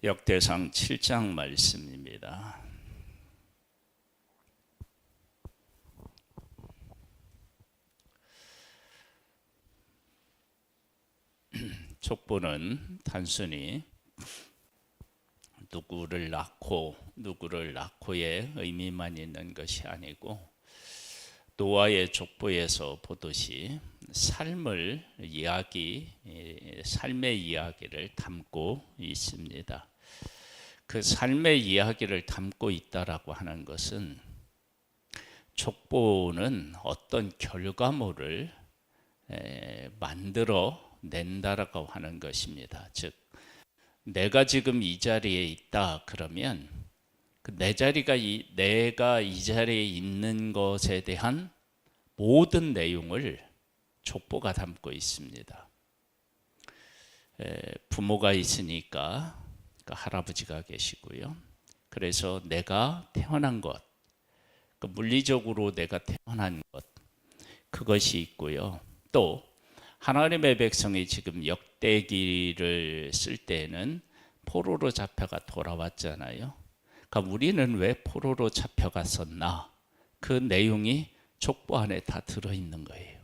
역대상 7장 말씀입니다. 족보는 단순히 누구를 낳고의 의미만 있는 것이 아니고 노아의 족보에서 보듯이 삶의 이야기를 담고 있습니다. 그 삶의 이야기를 담고 있다라고 하는 것은 족보는 어떤 결과물을 만들어 낸다라고 하는 것입니다. 즉 내가 지금 이 자리에 있다 그러면 내가 이 자리에 있는 것에 대한 모든 내용을 족보가 담고 있습니다. 부모가 있으니까 할아버지가 계시고요. 그래서 내가 태어난 것, 물리적으로 내가 태어난 것, 그것이 있고요. 또 하나님의 백성이 지금 역대기를 쓸 때는 포로로 잡혀가 돌아왔잖아요. 그러니까 우리는 왜 포로로 잡혀갔었나? 그 내용이 족보 안에 다 들어있는 거예요.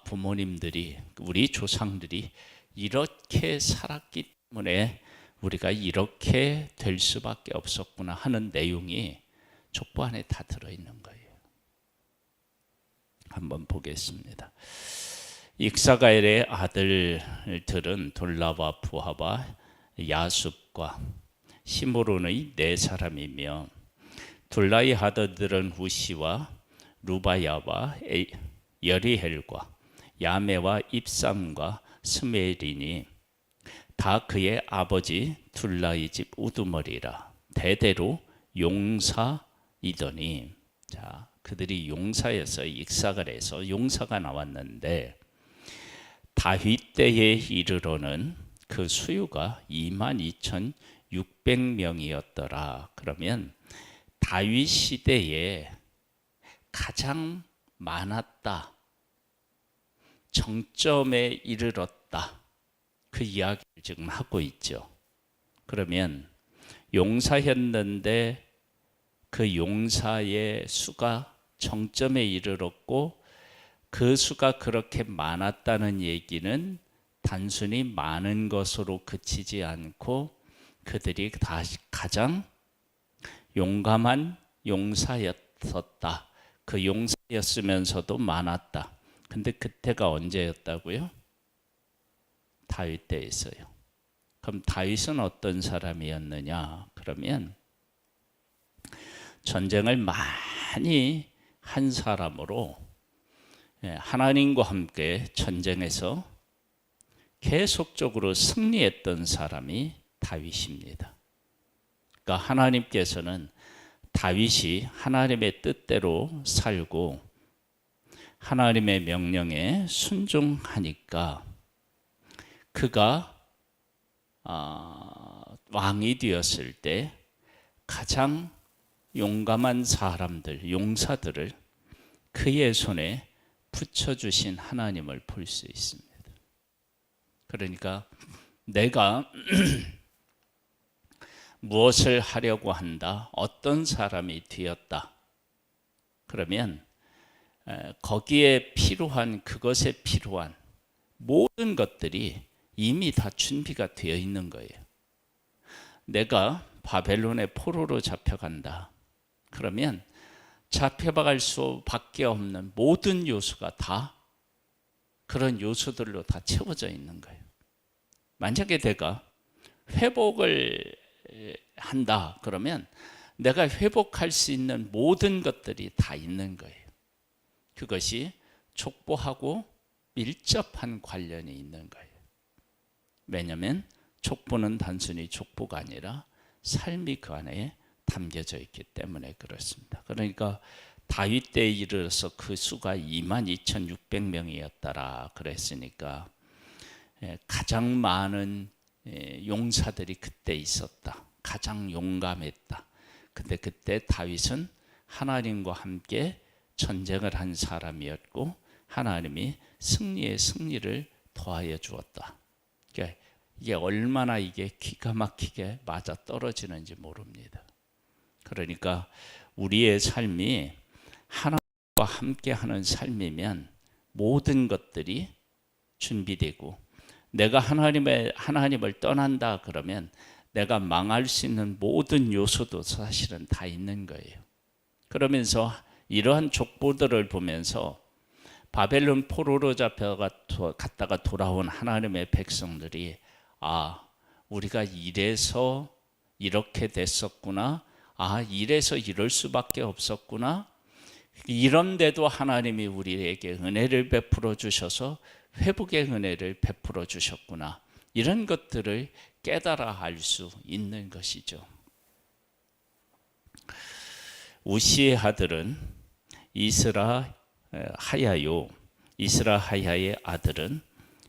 부모님들이, 우리 조상들이 이렇게 살았기 때문에 우리가 이렇게 될 수밖에 없었구나 하는 내용이 족보 안에 다 들어있는 거예요. 한번 보겠습니다. 익사가엘의 아들들은 돌라와 부하와 야숲과 시므론의 4사람이며 돌라의 아들들은 후시와 루바야와 여리헬과 야메와 입삼과 스메리니 다 그의 아버지 둘라의 집 우두머리라. 대대로 용사이더니, 자, 그들이 용사여서 익사갈에서 용사가 나왔는데 다윗 때에 이르러는 그 수유가 22,600명이었더라. 그러면 다윗 시대에 가장 많았다, 정점에 이르렀다, 그 이야기를 지금 하고 있죠. 그러면 용사였는데 그 용사의 수가 정점에 이르렀고 그 수가 그렇게 많았다는 얘기는 단순히 많은 것으로 그치지 않고 그들이 다 가장 용감한 용사였었다. 그 용사였으면서도 많았다. 근데 그때가 언제였다고요? 다윗 때였어요. 그럼 다윗은 어떤 사람이었느냐? 그러면 전쟁을 많이 한 사람으로 하나님과 함께 전쟁에서 계속적으로 승리했던 사람이 다윗입니다. 그러니까 하나님께서는 다윗이 하나님의 뜻대로 살고 하나님의 명령에 순종하니까 그가 왕이 되었을 때 가장 용감한 사람들, 용사들을 그의 손에 붙여주신 하나님을 볼 수 있습니다. 그러니까 내가 무엇을 하려고 한다, 어떤 사람이 되었다, 그러면 거기에 필요한, 그것에 필요한 모든 것들이 이미 다 준비가 되어 있는 거예요. 내가 바벨론의 포로로 잡혀간다. 그러면 잡혀갈 수밖에 없는 모든 요소가 다 그런 요소들로 다 채워져 있는 거예요. 만약에 내가 회복을 한다 그러면 내가 회복할 수 있는 모든 것들이 다 있는 거예요. 그것이 족보하고 밀접한 관련이 있는 거예요. 왜냐하면 족보는 단순히 족보가 아니라 삶이 그 안에 담겨져 있기 때문에 그렇습니다. 그러니까 다윗 때에 이르러서 그 수가 22,600명이었더라 그랬으니까 가장 많은 용사들이 그때 있었다. 가장 용감했다. 근데 그때 다윗은 하나님과 함께 전쟁을 한 사람이었고 하나님이 승리에 승리를 더하여 주었다. 그러니까 이게 얼마나 이게 기가 막히게 맞아 떨어지는지 모릅니다. 그러니까 우리의 삶이 하나님과 함께하는 삶이면 모든 것들이 준비되고, 내가 하나님을 떠난다 그러면 내가 망할 수 있는 모든 요소도 사실은 다 있는 거예요. 그러면서 이러한 족보들을 보면서 바벨론 포로로 갔다가 돌아온 하나님의 백성들이, 아, 우리가 이래서 이렇게 됐었구나, 아, 이래서 이럴 수밖에 없었구나, 이런데도 하나님이 우리에게 은혜를 베풀어 주셔서 회복의 은혜를 베풀어 주셨구나, 이런 것들을 깨달아 알 수 있는 것이죠. 우시의 아들은 이스라하야요. 이스라하야의 아들은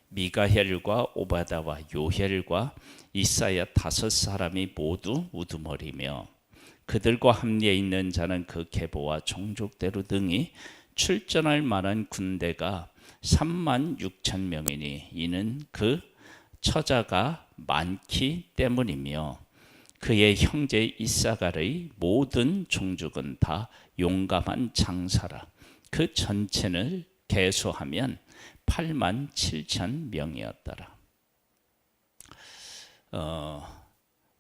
미가헬과 오바다와 요헬과 이사야 5사람이 모두 우두머리며, 그들과 함께 있는 자는 그 계보와 종족대로 등이 출전할 만한 군대가 36,000명이니 이는 그 처자가 많기 때문이며, 그의 형제 이사갈의 모든 종족은 다 용감한 장사라. 그 전체를 계수하면 87,000명이었더라.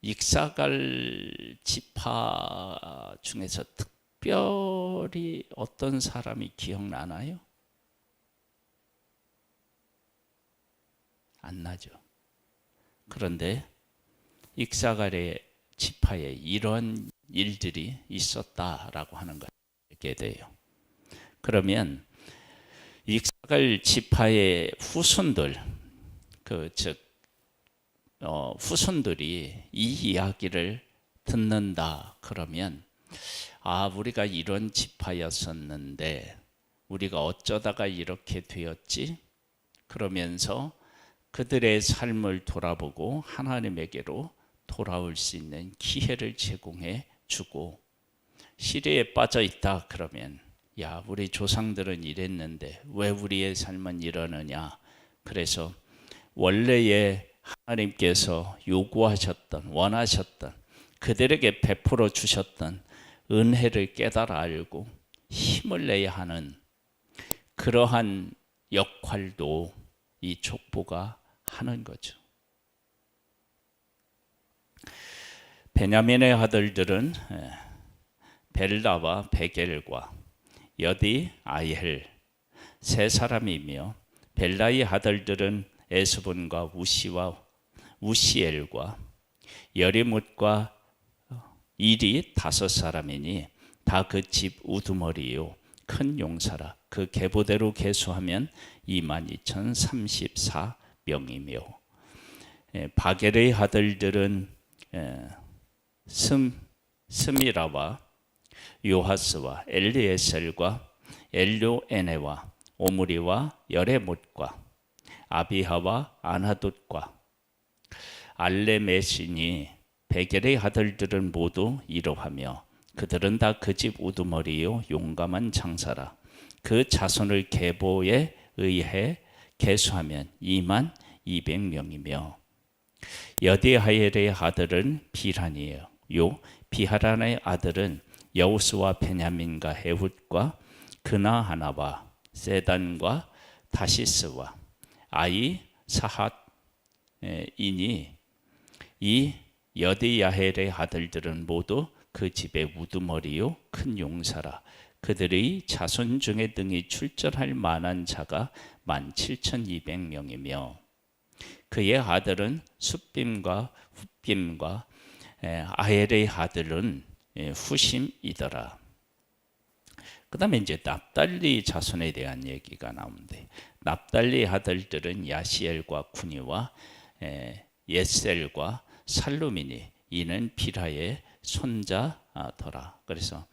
익사갈 지파 중에서 특별히 어떤 사람이 기억나나요? 안 나죠. 그런데 익사갈의 지파에 이런 일들이 있었다라고 하는 것을 알게 돼요. 그러면 익사갈 지파의 후손들, 후손들이 이 이야기를 듣는다 그러면, 아, 우리가 이런 지파였었는데 우리가 어쩌다가 이렇게 되었지? 그러면서 그들의 삶을 돌아보고 하나님에게로 돌아올 수 있는 기회를 제공해 주고, 시리에 빠져 있다 그러면, 야, 우리 조상들은 이랬는데 왜 우리의 삶은 이러느냐, 그래서 원래의 하나님께서 요구하셨던, 원하셨던, 그들에게 베풀어 주셨던 은혜를 깨달아 알고 힘을 내야 하는 그러한 역할도 이 족보가 하는 거죠. 베냐민의 아들들은 벨라와 베겔과 여디 아이헬 3사람이며, 벨라의 아들들은 에스본과 우시와 우시엘과 여리뭇과 일이 5사람이니 다 그 집 우두머리요 큰 용사라. 그 계보대로 계수하면 22,034명이며, 바겔의 아들들은 스미라와 요하스와 엘리에셀과 엘료에네와 오므리와 여레못과 아비하와 아나돗과 알레메시니, 베겔의 아들들은 모두 이러하며 그들은 다 그 집 우두머리요 용감한 장사라. 그 자손을 계보에 의해 계수하면 22,000명이며, 여디하엘의 아들은 비란이에요. 비하란의 아들은 여우스와 베냐민과 에훗과 그나하나와 세단과 다시스와 아이 사핫이니, 이 여디야헬의 아들들은 모두 그 집의 우두머리요 큰 용사라. 그들의 자손 중에 등이 출전할 만한 자가 17,200명이며, 그의 아들은 숫빔과 훗빔과 아헬의 아들은 후심이더라. 그 다음에 이제 납달리 자손에 대한 얘기가 나오는데, 납달리 아들들은 야시엘과 쿠니와 예셀과 살루미니, 이는 비라의 손자더라. 그래서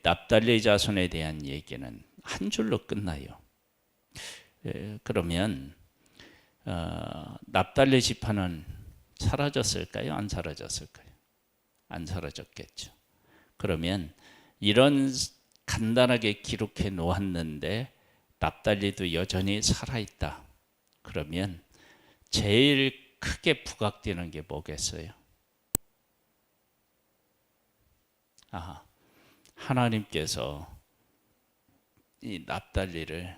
납달리 자손에 대한 얘기는 한 줄로 끝나요. 그러면 납달리 지파는 사라졌을까요? 안 사라졌을까요? 안 사라졌겠죠. 그러면 이런 간단하게 기록해 놓았는데 납달리도 여전히 살아있다. 그러면 제일 크게 부각되는 게 뭐겠어요? 하나님께서 이 납달리를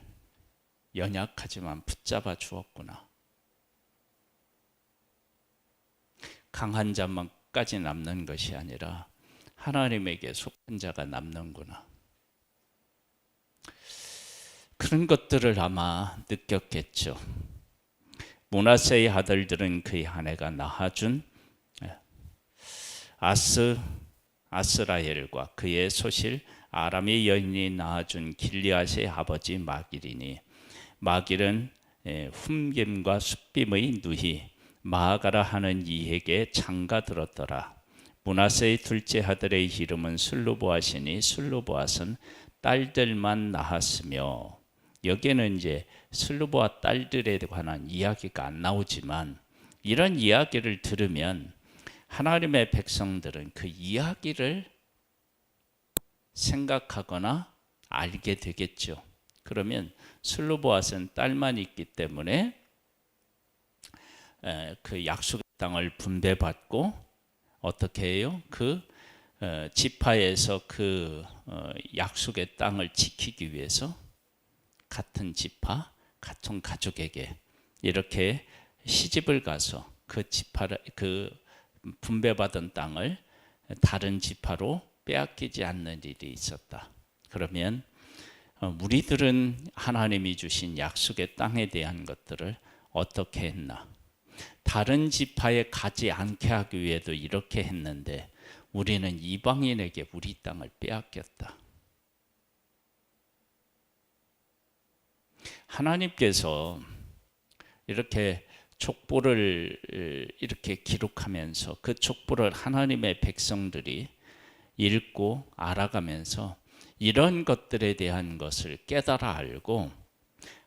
연약하지만 붙잡아 주었구나. 강한 자만까지 남는 것이 아니라 하나님에게 속한 자가 남는구나. 그런 것들을 아마 느꼈겠죠. 므낫세의 아들들은 그의 아내가 낳아준 아스라엘과 그의 소실 아람의 여인이 낳아준 길리앗의 아버지 마길이니, 마길은 훔김과 숫빔의 누이 마아가라 하는 이에게 장가들었더라. 므낫세의 둘째 아들의 이름은 슬로보앗이니 슬로보앗은 딸들만 낳았으며, 여기에는 이제 슬로보앗 딸들에 관한 이야기가 안 나오지만 이런 이야기를 들으면 하나님의 백성들은 그 이야기를 생각하거나 알게 되겠죠. 그러면 슬로보앗은 딸만 있기 때문에 그 약속의 땅을 분배받고 어떻게 해요? 그 지파에서 그 약속의 땅을 지키기 위해서 같은 지파, 같은 가족에게 이렇게 시집을 가서 그 지파를, 그 분배받은 땅을 다른 지파로 빼앗기지 않는 일이 있었다. 그러면 우리들은 하나님이 주신 약속의 땅에 대한 것들을 어떻게 했나? 다른 지파에 가지 않게 하기 위해도 이렇게 했는데 우리는 이방인에게 우리 땅을 빼앗겼다. 하나님께서 이렇게 족보를 이렇게 기록하면서 그 족보를 하나님의 백성들이 읽고 알아가면서 이런 것들에 대한 것을 깨달아 알고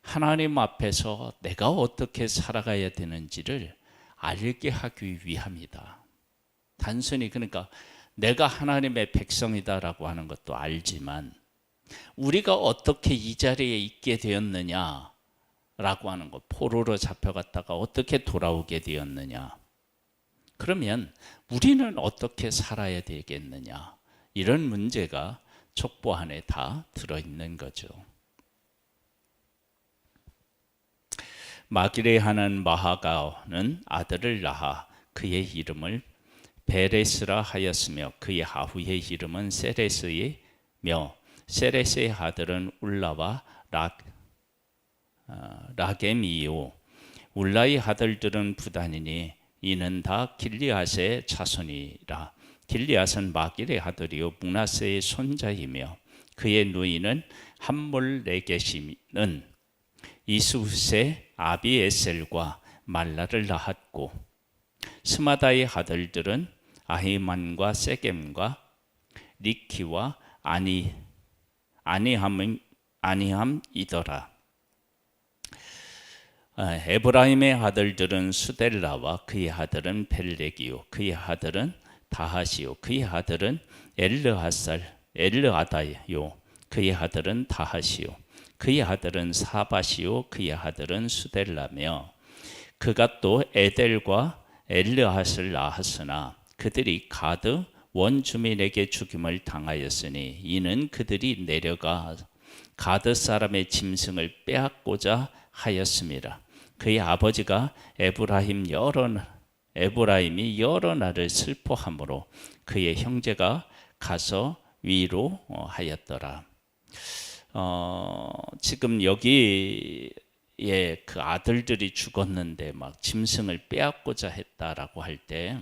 하나님 앞에서 내가 어떻게 살아가야 되는지를 알게 하기 위함이다. 단순히 그러니까 내가 하나님의 백성이다라고 하는 것도 알지만 우리가 어떻게 이 자리에 있게 되었느냐라고 하는 것, 포로로 잡혀갔다가 어떻게 돌아오게 되었느냐, 그러면 우리는 어떻게 살아야 되겠느냐, 이런 문제가 족보 안에 다 들어있는 거죠. 마길에 하는 마하가는 아들을 낳아 그의 이름을 베레스라 하였으며 그의 아후의 이름은 세레스이며 세레스의 아들은 울라와 라겜이요 울라의 아들들은 부단이니 이는 다 길리앗의 자손이라. 길리앗은 마길의 아들이요 므낫세의 손자이며 그의 누이는 함몰레게시는 이스훗의 아비에셀과 말라를 낳았고, 스마다의 아들들은 아히만과 세겜과 리키와 아니함이더라. 에브라임의 아들들은 수델라와 그의 아들은 벨렉이요 그의 아들은 다하시요 그의 아들은 엘르아다요 그의 아들은 다하시요 그의 아들은 사바시요 그의 아들은 수델라며, 그가 또 에델과 엘르앗을 낳았으나 그들이 가드 원주민에게 죽임을 당하였으니 이는 그들이 내려가 가드 사람의 짐승을 빼앗고자 하였습니다. 그의 아버지가 에브라임이 여러 날을 슬퍼하므로 그의 형제가 가서 위로하였더라. 지금 여기에 그 아들들이 죽었는데 막 짐승을 빼앗고자 했다라고 할 때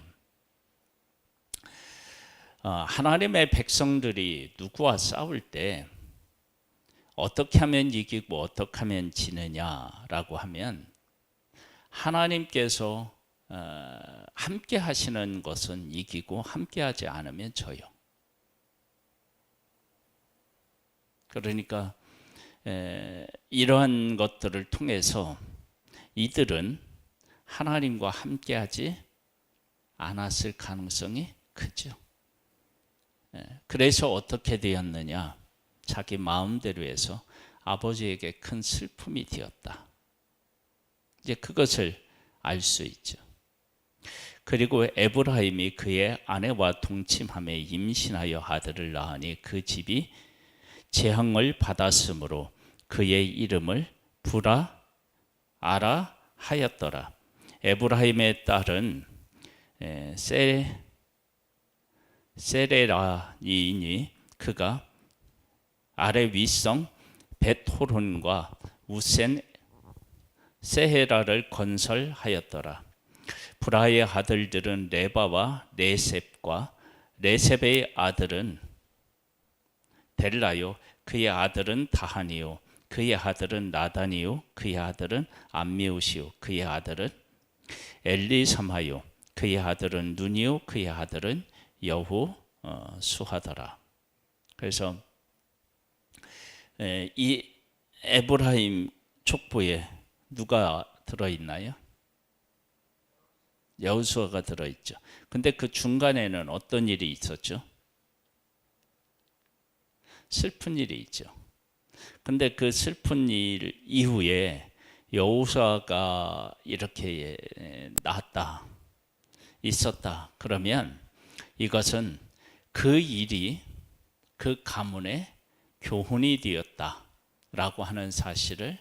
하나님의 백성들이 누구와 싸울 때 어떻게 하면 이기고 어떻게 하면 지느냐라고 하면 하나님께서 함께 하시는 것은 이기고 함께 하지 않으면 져요. 그러니까 이러한 것들을 통해서 이들은 하나님과 함께하지 않았을 가능성이 크죠. 그래서 어떻게 되었느냐, 자기 마음대로 해서 아버지에게 큰 슬픔이 되었다. 이제 그것을 알 수 있죠. 그리고 에브라임이 그의 아내와 동침함에 임신하여 아들을 낳으니 그 집이 재앙을 받았으므로 그의 이름을 부라아라 하였더라. 에브라임의 딸은 세레라이니 그가 아래 윗성 벳호론과 우센 세헤라를 건설하였더라. 브라의 아들들은 레바와 레셉과 레셉의 아들은 델라요 그의 아들은 다하니요 그의 아들은 나단이요 그의 아들은 암미우시요 그의 아들은 엘리사마요 그의 아들은 눈이요 그의 아들은 여후 수하더라. 그래서 이 에브라임 족보에 누가 들어있나요? 여호수아가 들어있죠. 근데 그 중간에는 어떤 일이 있었죠? 슬픈 일이 있죠. 근데 그 슬픈 일 이후에 여호수아가 이렇게 낳았다, 있었다. 그러면 이것은 그 일이 그 가문의 교훈이 되었다라고 하는 사실을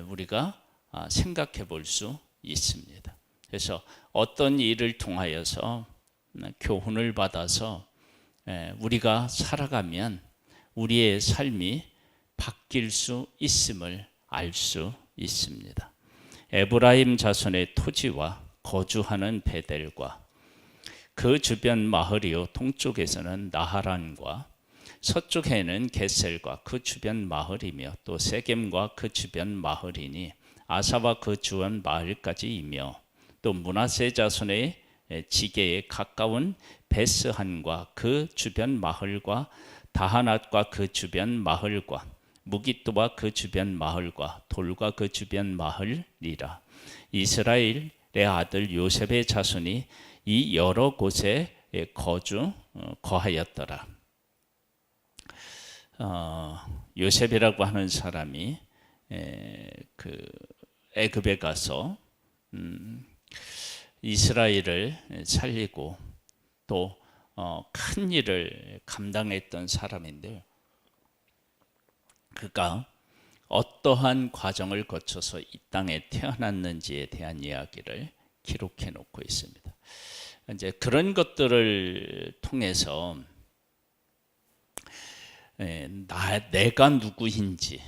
우리가 생각해 볼 수 있습니다. 그래서 어떤 일을 통하여서 교훈을 받아서 우리가 살아가면 우리의 삶이 바뀔 수 있음을 알 수 있습니다. 에브라임 자손의 토지와 거주하는 베델과 그 주변 마을이요 동쪽에서는 나하란과 서쪽에는 게셀과 그 주변 마을이며 또 세겜과 그 주변 마을이니 아사와 그 주변 마을까지이며 또 므낫세 자손의 지게에 가까운 베스한과 그 주변 마을과 다하낫과 그 주변 마을과 무기또와 그 주변 마을과 돌과 그 주변 마을이라. 이스라엘의 아들 요셉의 자손이 이 여러 곳에 거하였더라. 요셉이라고 하는 사람이 그 애굽에 가서 이스라엘을 살리고 또 큰 일을 감당했던 사람인데 그가 어떠한 과정을 거쳐서 이 땅에 태어났는지에 대한 이야기를 기록해 놓고 있습니다. 이제 그런 것들을 통해서 내가 누구인지,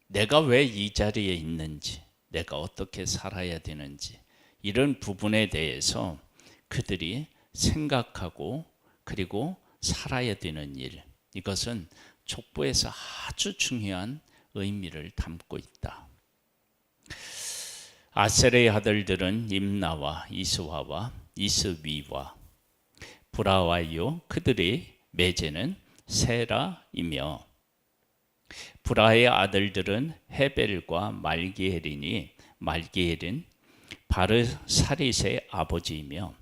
내가 왜 이 자리에 있는지, 내가 어떻게 살아야 되는지 이런 부분에 대해서 그들이 생각하고 그리고 살아야 되는 일, 이것은 족보에서 아주 중요한 의미를 담고 있다. 아셀의 아들들은 임나와 이스와와 이스위와 브라와요 그들의 매제는 세라이며 브라의 아들들은 헤벨과 말기엘이니 말기엘은 바르사릿의 아버지이며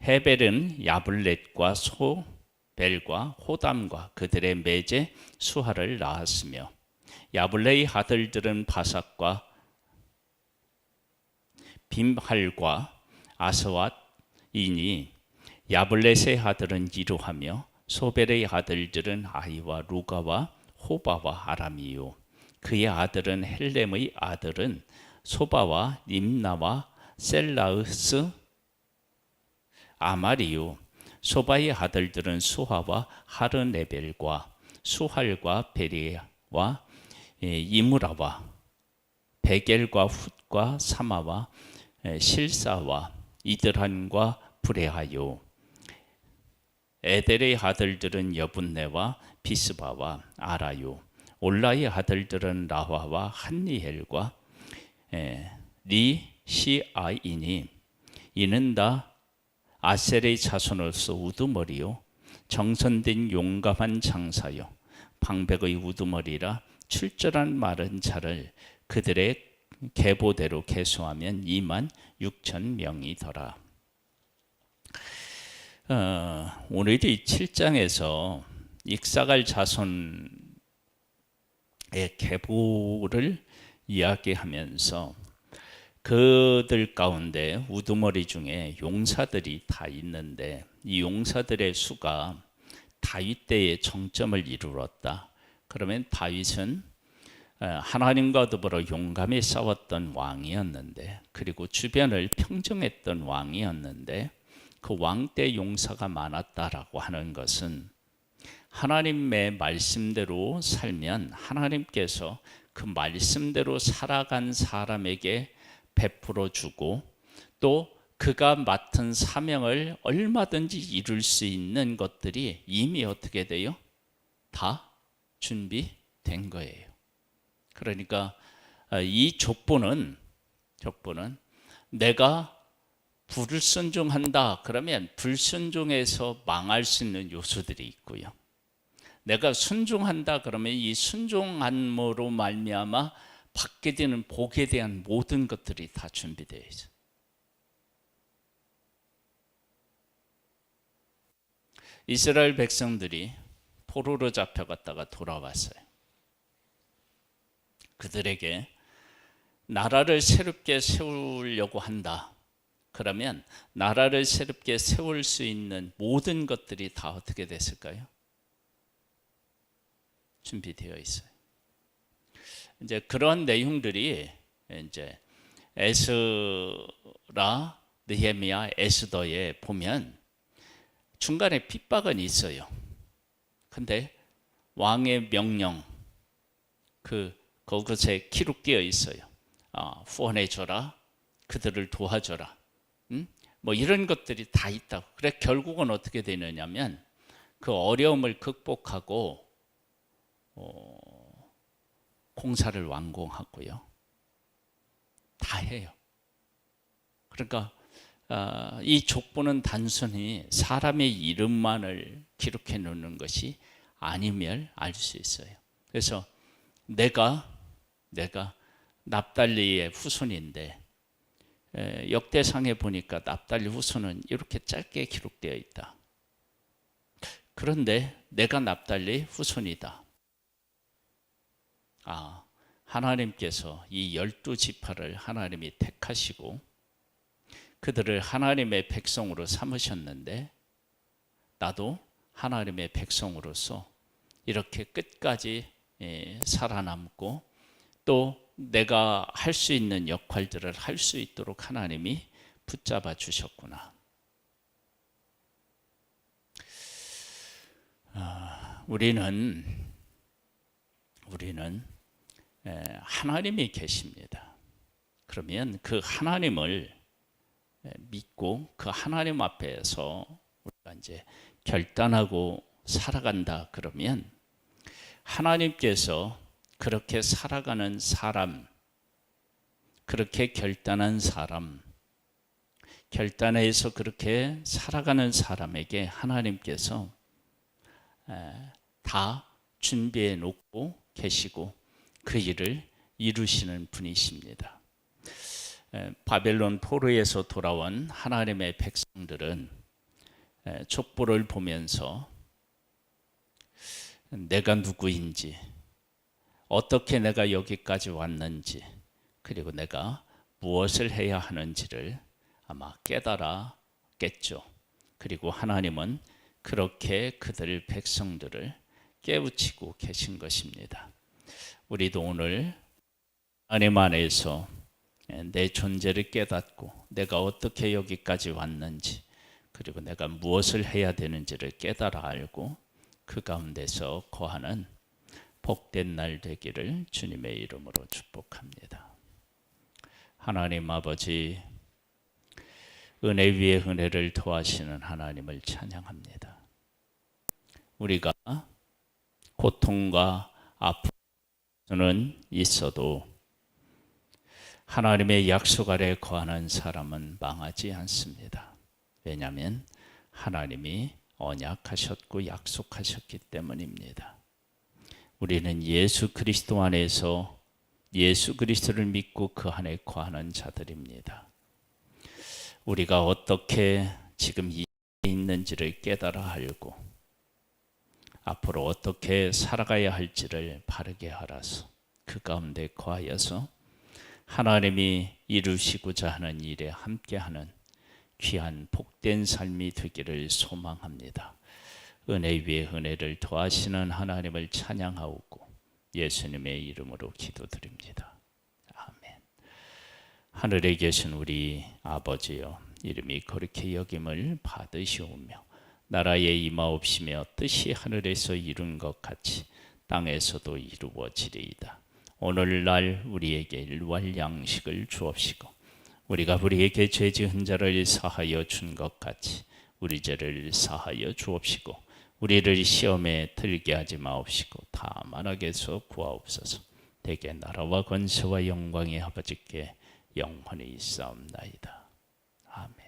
헤벨은 야블렛과 소벨과 호담과 그들의 매제 수하를 낳았으며 야블레의 아들들은 바삭과 빔할과 아스왓이니 야블렛의 아들은 이루하며 소벨의 아들들은 아이와 루가와 호바와 아람이요 그의 아들은 헬렘의 아들은 소바와 님나와 셀라으스 아마리요 소바의 아들들은 수하와 하르네벨과 수할과 베리와 이무라와 베겔과 훗과 사마와 실사와 이드란과 브레하요 에델의 아들들은 여분네와 비스바와 아라요 올라의 아들들은 라화와 한니엘과 리시아이니 이는 다 아셀의 자손으로서 우두머리요 정선된 용감한 장사요 방백의 우두머리라 출절한 마른 자를 그들의 계보대로 계수하면 26,000명이더라. 오늘이 7장에서 익사갈 자손의 계보를 이야기하면서 그들 가운데 우두머리 중에 용사들이 다 있는데 이 용사들의 수가 다윗 때의 정점을 이루었다. 그러면 다윗은 하나님과 더불어 용감히 싸웠던 왕이었는데, 그리고 주변을 평정했던 왕이었는데, 그 왕 때 용사가 많았다라고 하는 것은 하나님의 말씀대로 살면 하나님께서 그 말씀대로 살아간 사람에게 베풀어 주고, 또 그가 맡은 사명을 얼마든지 이룰 수 있는 것들이 이미 어떻게 돼요? 다 준비된 거예요. 그러니까 이 족보는 내가 불순종한다 그러면 불순종에서 망할 수 있는 요소들이 있고요. 내가 순종한다 그러면 이 순종함으로 말미암아 받게 되는 복에 대한 모든 것들이 다 준비되어 있어요. 이스라엘 백성들이 포로로 잡혀갔다가 돌아왔어요. 그들에게 나라를 새롭게 세우려고 한다. 그러면 나라를 새롭게 세울 수 있는 모든 것들이 다 어떻게 됐을까요? 준비되어 있어요. 이제 그런 내용들이 이제 에스라, 느헤미야, 에스더에 보면 중간에 핍박은 있어요. 근데 왕의 명령 그것에 기록되어 있어요. 후원해 줘라, 그들을 도와줘라, 뭐 이런 것들이 다 있다고. 그래 결국은 어떻게 되느냐면 그 어려움을 극복하고 공사를 완공하고요. 다 해요. 그러니까 이 족보는 단순히 사람의 이름만을 기록해 놓는 것이 아님을 알 수 있어요. 그래서 내가 납달리의 후손인데 역대상에 보니까 납달리 후손은 이렇게 짧게 기록되어 있다. 그런데 내가 납달리 후손이다. 하나님께서 이 12지파를 하나님이 택하시고 그들을 하나님의 백성으로 삼으셨는데 나도 하나님의 백성으로서 이렇게 끝까지 살아남고 또 내가 할 수 있는 역할들을 할 수 있도록 하나님이 붙잡아 주셨구나. 우리는 하나님이 계십니다. 그러면 그 하나님을 믿고 그 하나님 앞에서 우리가 이제 결단하고 살아간다 그러면 하나님께서 그렇게 살아가는 사람, 그렇게 결단한 사람, 결단해서 그렇게 살아가는 사람에게 하나님께서 다 준비해 놓고 계시고 그 일을 이루시는 분이십니다. 바벨론 포로에서 돌아온 하나님의 백성들은 족보를 보면서 내가 누구인지, 어떻게 내가 여기까지 왔는지, 그리고 내가 무엇을 해야 하는지를 아마 깨달았겠죠. 그리고 하나님은 그렇게 그들 백성들을 깨우치고 계신 것입니다. 우리도 오늘 하나님 안에서 내 존재를 깨닫고 내가 어떻게 여기까지 왔는지, 그리고 내가 무엇을 해야 되는지를 깨달아 알고 그 가운데서 거하는 복된 날 되기를 주님의 이름으로 축복합니다. 하나님 아버지, 은혜 위에 은혜를 더하시는 하나님을 찬양합니다. 우리가 고통과 아픔은 있어도 하나님의 약속 아래 거하는 사람은 망하지 않습니다. 왜냐하면 하나님이 언약하셨고 약속하셨기 때문입니다. 우리는 예수 그리스도 안에서 예수 그리스도를 믿고 그 안에 거하는 자들입니다. 우리가 어떻게 지금 있는지를 깨달아 알고 앞으로 어떻게 살아가야 할지를 바르게 알아서 그 가운데 거하여서 하나님이 이루시고자 하는 일에 함께하는 귀한 복된 삶이 되기를 소망합니다. 은혜 위에 은혜를 더하시는 하나님을 찬양하오고 예수님의 이름으로 기도드립니다. 아멘. 하늘에 계신 우리 아버지여, 이름이 거룩히 여김을 받으시오며 나라에 임하옵시며 뜻이 하늘에서 이룬 것 같이 땅에서도 이루어지리이다. 오늘날 우리에게 일용할 양식을 주옵시고 우리가 우리에게 죄 지은 자를 사하여 준 것 같이 우리 죄를 사하여 주옵시고 우리를 시험에 들게 하지 마옵시고 다만 악에서 구하옵소서. 대개 나라와 권세와 영광이 아버지께 영원히 있사옵나이다. 아멘.